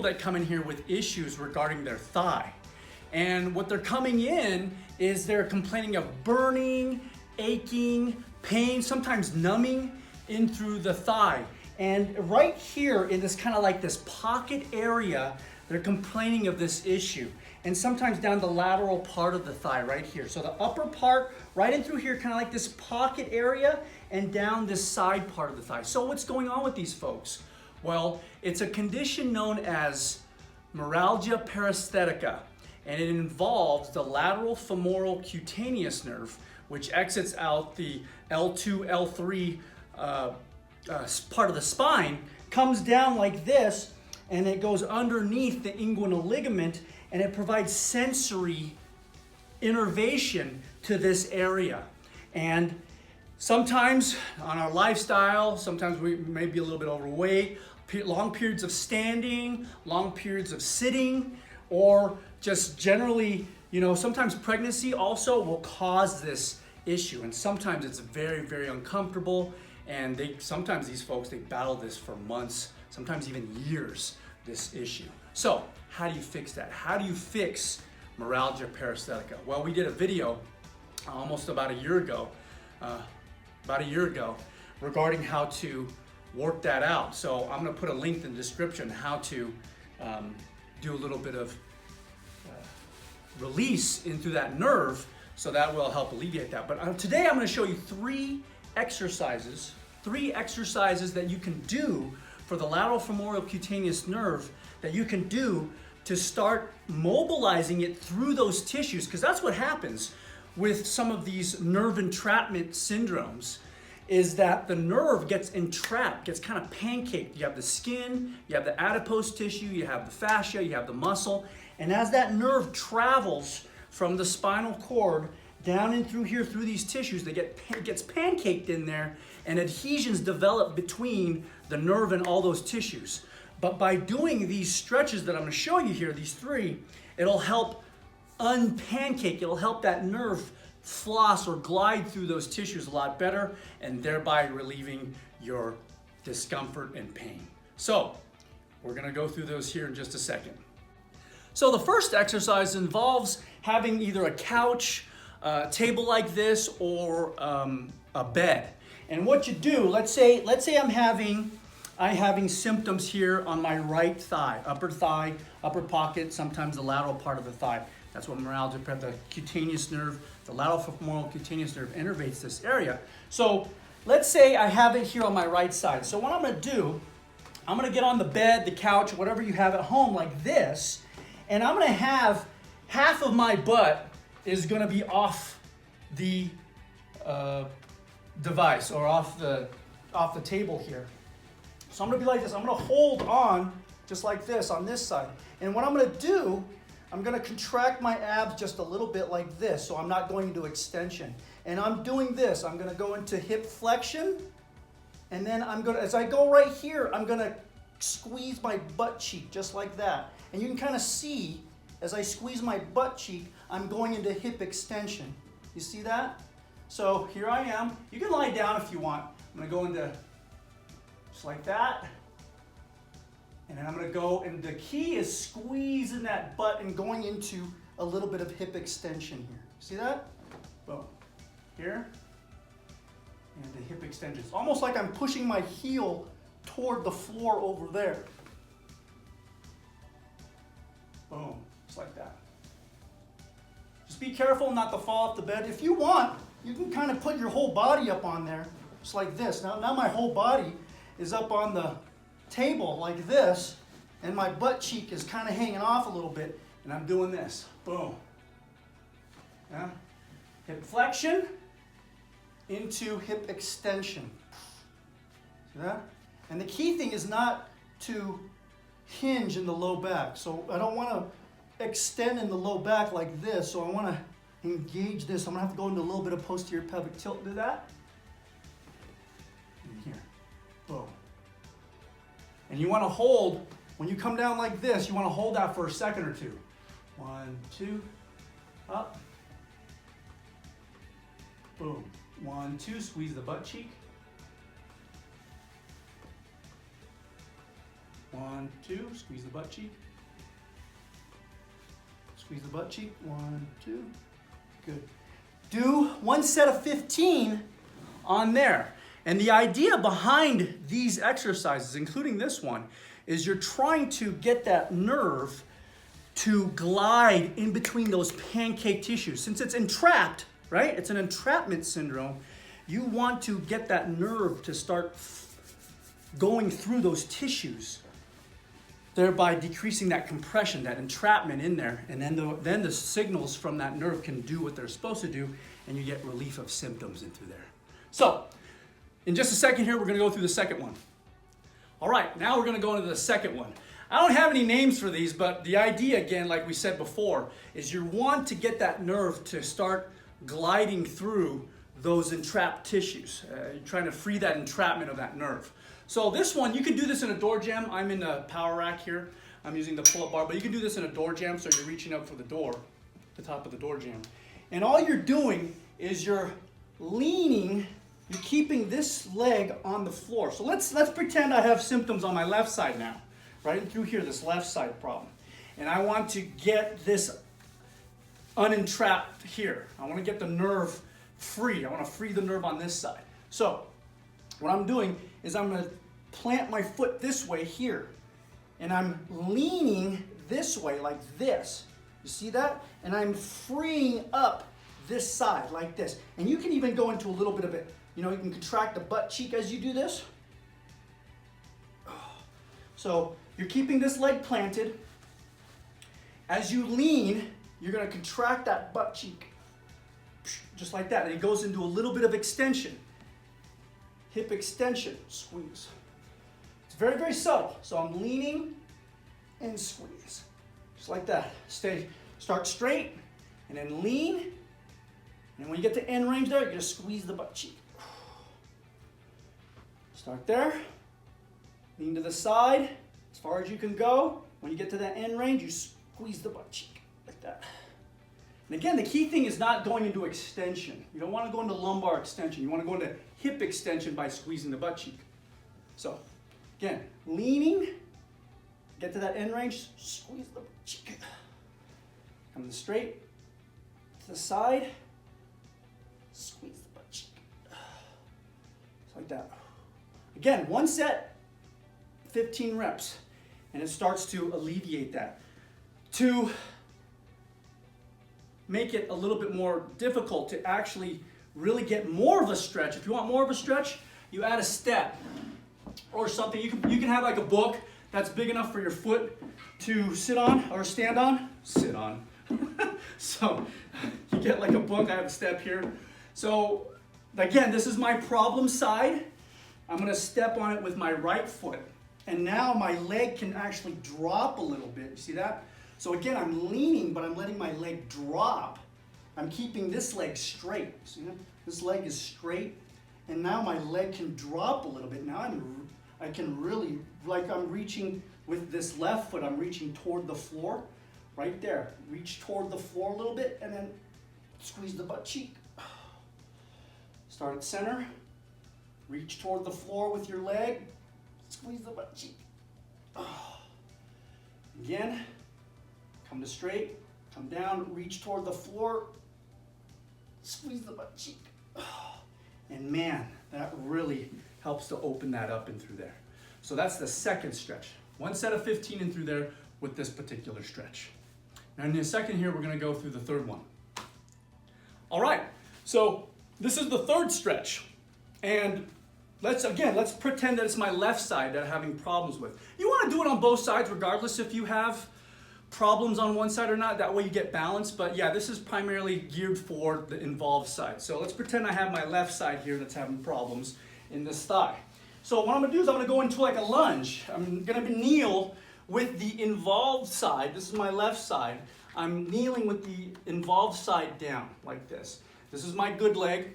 people that come in here with issues regarding their thigh. And what they're coming in is they're complaining of burning, aching, pain, sometimes numbing in through the thigh. And right here in this kind of like this pocket area, they're complaining of this issue. And sometimes down the lateral part of the thigh right here. So the upper part right in through here, kind of like this pocket area, and down this side part of the thigh. So what's going on with these folks? Well, it's a condition known as Meralgia Paresthetica, and it involves the lateral femoral cutaneous nerve, which exits out the L2, L3 part of the spine, comes down like this, and it goes underneath the inguinal ligament, and it provides sensory innervation to this area. And sometimes on our lifestyle, sometimes we may be a little bit overweight, long periods of standing, long periods of sitting, or just generally, sometimes pregnancy also will cause this issue. And sometimes it's very, very uncomfortable. And sometimes these folks, they battle this for months, sometimes even years, this issue. So how do you fix that? How do you fix Meralgia Paresthetica? Well, we did a video almost about a year ago regarding how to work that out. So I'm going to put a link in the description how to do a little bit of release into that nerve, so that will help alleviate that. But today I'm going to show you three exercises that you can do for the lateral femoral cutaneous nerve that you can do to start mobilizing it through those tissues, because that's what happens with some of these nerve entrapment syndromes, is that the nerve gets entrapped, gets kind of pancaked. You have the skin, you have the adipose tissue, you have the fascia, you have the muscle, and as that nerve travels from the spinal cord down in through here, through these tissues, it gets pancaked in there, and adhesions develop between the nerve and all those tissues. But by doing these stretches that I'm going to show you here, these three, it'll help unpancake, it'll help that nerve floss or glide through those tissues a lot better, and thereby relieving your discomfort and pain. So we're going to go through those here in just a second. So the first exercise involves having either a couch, table like this, or a bed. And what you do, let's say I'm having symptoms here on my right thigh, upper pocket, sometimes the lateral part of the thigh. That's what Meralgia, the cutaneous nerve, the lateral femoral cutaneous nerve innervates this area. So let's say I have it here on my right side. So what I'm going to do, I'm going to get on the bed, the couch, whatever you have at home like this, and I'm going to have half of my butt is going to be off the device, or off the table here. So I'm going to be like this. I'm going to hold on just like this on this side. And what I'm going to do, I'm going to contract my abs just a little bit like this, so I'm not going into extension. And I'm doing this. I'm going to go into hip flexion, and then as I go right here, I'm going to squeeze my butt cheek just like that. And you can kind of see, as I squeeze my butt cheek, I'm going into hip extension. You see that? So here I am. You can lie down if you want. I'm going to go into just like that. And then I'm going to go, and the key is squeezing that butt and going into a little bit of hip extension here. See that? Boom. Here. And the hip extension. It's almost like I'm pushing my heel toward the floor over there. Boom. Just like that. Just be careful not to fall off the bed. If you want, you can kind of put your whole body up on there, just like this. Now my whole body is up on the table like this, and my butt cheek is kind of hanging off a little bit, and I'm doing this. Boom. Yeah. Hip flexion into hip extension. See that? And the key thing is not to hinge in the low back. So I don't want to extend in the low back like this, so I want to engage this. I'm going to have to go into a little bit of posterior pelvic tilt. Do that. And here. Boom. And you want to hold, when you come down like this, you want to hold that for a second or two. 1, 2, up. Boom. 1, 2, squeeze the butt cheek. 1, 2, squeeze the butt cheek. Squeeze the butt cheek, 1, 2, good. Do one set of 15 on there. And the idea behind these exercises, including this one, is you're trying to get that nerve to glide in between those pancake tissues. Since it's entrapped, right? It's an entrapment syndrome. You want to get that nerve to start going through those tissues, thereby decreasing that compression, that entrapment in there, and then the signals from that nerve can do what they're supposed to do, and you get relief of symptoms in through there. So, in just a second here, we're going to go through the second one. All right, now we're going to go into the second one. I don't have any names for these, but the idea, again, like we said before, is you want to get that nerve to start gliding through those entrapped tissues. You're trying to free that entrapment of that nerve. So this one, you can do this in a door jam. I'm in the power rack here. I'm using the pull-up bar, but you can do this in a door jam, so you're reaching up for the door, the top of the door jam. And all you're doing is you're leaning, you're keeping this leg on the floor. So let's pretend I have symptoms on my left side now, right through here, this left side problem. And I want to get this unentrapped here. I want to get the nerve free. I want to free the nerve on this side. So what I'm doing is I'm going to plant my foot this way here. And I'm leaning this way like this. You see that? And I'm freeing up this side like this. And you can even go into a little bit of it. You know, you can contract the butt cheek as you do this. So you're keeping this leg planted. As you lean, you're going to contract that butt cheek. Just like that. And it goes into a little bit of extension. Hip extension. Squeeze. It's very, very subtle. So I'm leaning and squeeze. Just like that. Start straight and then lean. And when you get to end range there, you're going to squeeze the butt cheek. Start there. Lean to the side as far as you can go. When you get to that end range, you squeeze the butt cheek like that. And again, the key thing is not going into extension. You don't want to go into lumbar extension. You want to go into hip extension by squeezing the butt cheek. So, again, leaning, get to that end range, squeeze the butt cheek. Come to straight, to the side, squeeze the butt cheek. Just like that. Again, one set, 15 reps, and it starts to alleviate that. To make it a little bit more difficult to actually really get more of a stretch. If you want more of a stretch, you add a step or something. You can have like a book that's big enough for your foot to sit on or stand on. Sit on. So you get like a book. I have a step here. So again, this is my problem side. I'm going to step on it with my right foot. And now my leg can actually drop a little bit. You see that? So again, I'm leaning, but I'm letting my leg drop. I'm keeping this leg straight. See that? This leg is straight. And now my leg can drop a little bit. Now I can really, like I'm reaching with this left foot, I'm reaching toward the floor. Right there. Reach toward the floor a little bit and then squeeze the butt cheek. Start at center. Reach toward the floor with your leg. Squeeze the butt cheek. Again, come to straight, come down, reach toward the floor, squeeze the butt cheek. And man, that really helps to open that up in through there. So that's the second stretch. One set of 15 in through there with this particular stretch. Now in a second here, we're going to go through the third one. All right, so this is the third stretch. And let's pretend that it's my left side that I'm having problems with. You want to do it on both sides regardless if you have problems on one side or not. That way you get balance. But yeah, this is primarily geared for the involved side. So let's pretend I have my left side here that's having problems in this thigh. So what I'm going to do is I'm going to go into like a lunge. I'm going to kneel with the involved side. This is my left side. I'm kneeling with the involved side down like this. This is my good leg.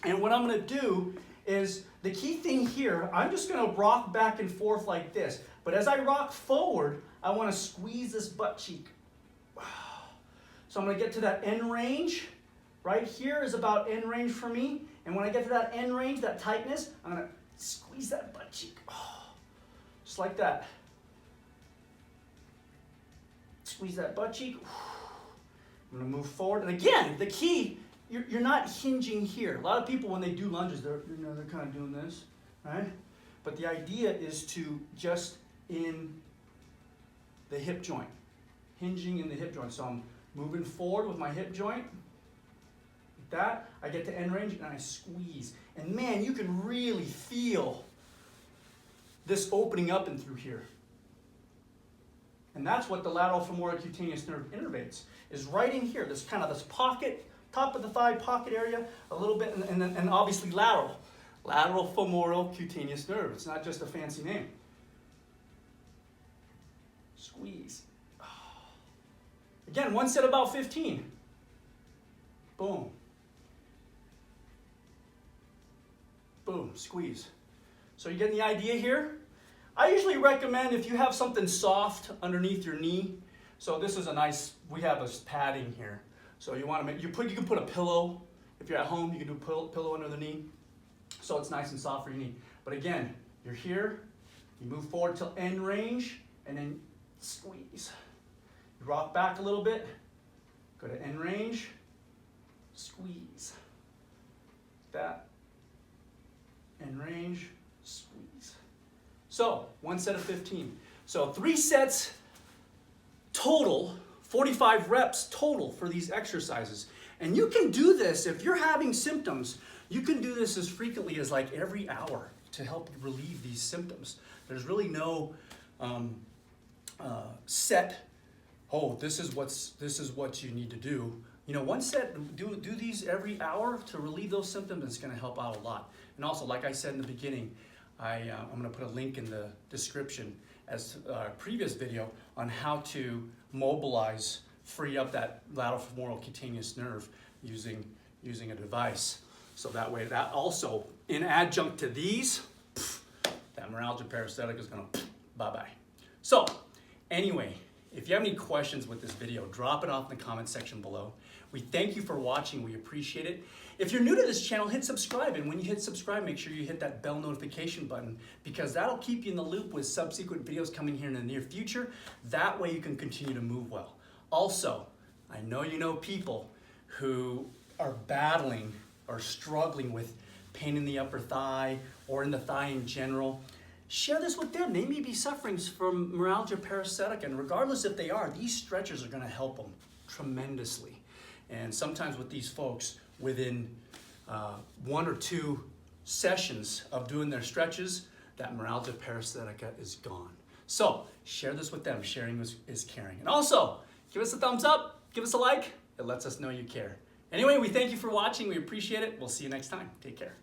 And what I'm going to do is the key thing here, I'm just going to rock back and forth like this. But as I rock forward, I want to squeeze this butt cheek. So I'm going to get to that end range. Right here is about end range for me. And when I get to that end range, that tightness, I'm going to squeeze that butt cheek. Just like that. Squeeze that butt cheek. I'm gonna move forward. And again, the key, you're not hinging here. A lot of people, when they do lunges, they're kind of doing this, right? But the idea is to just in the hip joint, hinging in the hip joint. So I'm moving forward with my hip joint. Like that, I get to end range and I squeeze. And man, you can really feel this opening up and through here. And that's what the lateral femoral cutaneous nerve innervates, is right in here, this kind of this pocket, top of the thigh pocket area, a little bit, and obviously lateral. Lateral femoral cutaneous nerve. It's not just a fancy name. Squeeze. Again, one set about 15. Boom. Boom, squeeze. So you getting the idea here? I usually recommend if you have something soft underneath your knee. So this is a nice, we have a padding here. So you want to make, you can put a pillow. If you're at home, you can do a pillow under the knee. So it's nice and soft for your knee. But again, you're here, you move forward till end range, and then squeeze. You rock back a little bit, go to end range, squeeze. That, end range, squeeze. So, one set of 15. So 3 sets total, 45 reps total for these exercises. And you can do this, if you're having symptoms, you can do this as frequently as like every hour to help you relieve these symptoms. There's really no set, oh, this is what you need to do. You know, one set, do these every hour to relieve those symptoms. It's gonna help out a lot. And also, like I said in the beginning, I'm gonna put a link in the description as to our previous video on how to mobilize, free up that lateral femoral cutaneous nerve using a device. So that way, that also, in adjunct to these, that Meralgia Paresthetica is gonna bye-bye. So, anyway, if you have any questions with this video, drop it off in the comment section below. We thank you for watching, we appreciate it. If you're new to this channel, hit subscribe, and when you hit subscribe, make sure you hit that bell notification button, because that'll keep you in the loop with subsequent videos coming here in the near future. That way you can continue to move well. Also, I know you know people who are battling or struggling with pain in the upper thigh or in the thigh in general. Share this with them. They may be suffering from Meralgia Paresthetica, and regardless if they are, these stretches are gonna help them tremendously. And sometimes with these folks, within 1 or 2 sessions of doing their stretches, that Meralgia Paresthetica is gone. So share this with them. Sharing is caring. And also, give us a thumbs up, give us a like. It lets us know you care. Anyway, we thank you for watching. We appreciate it. We'll see you next time. Take care.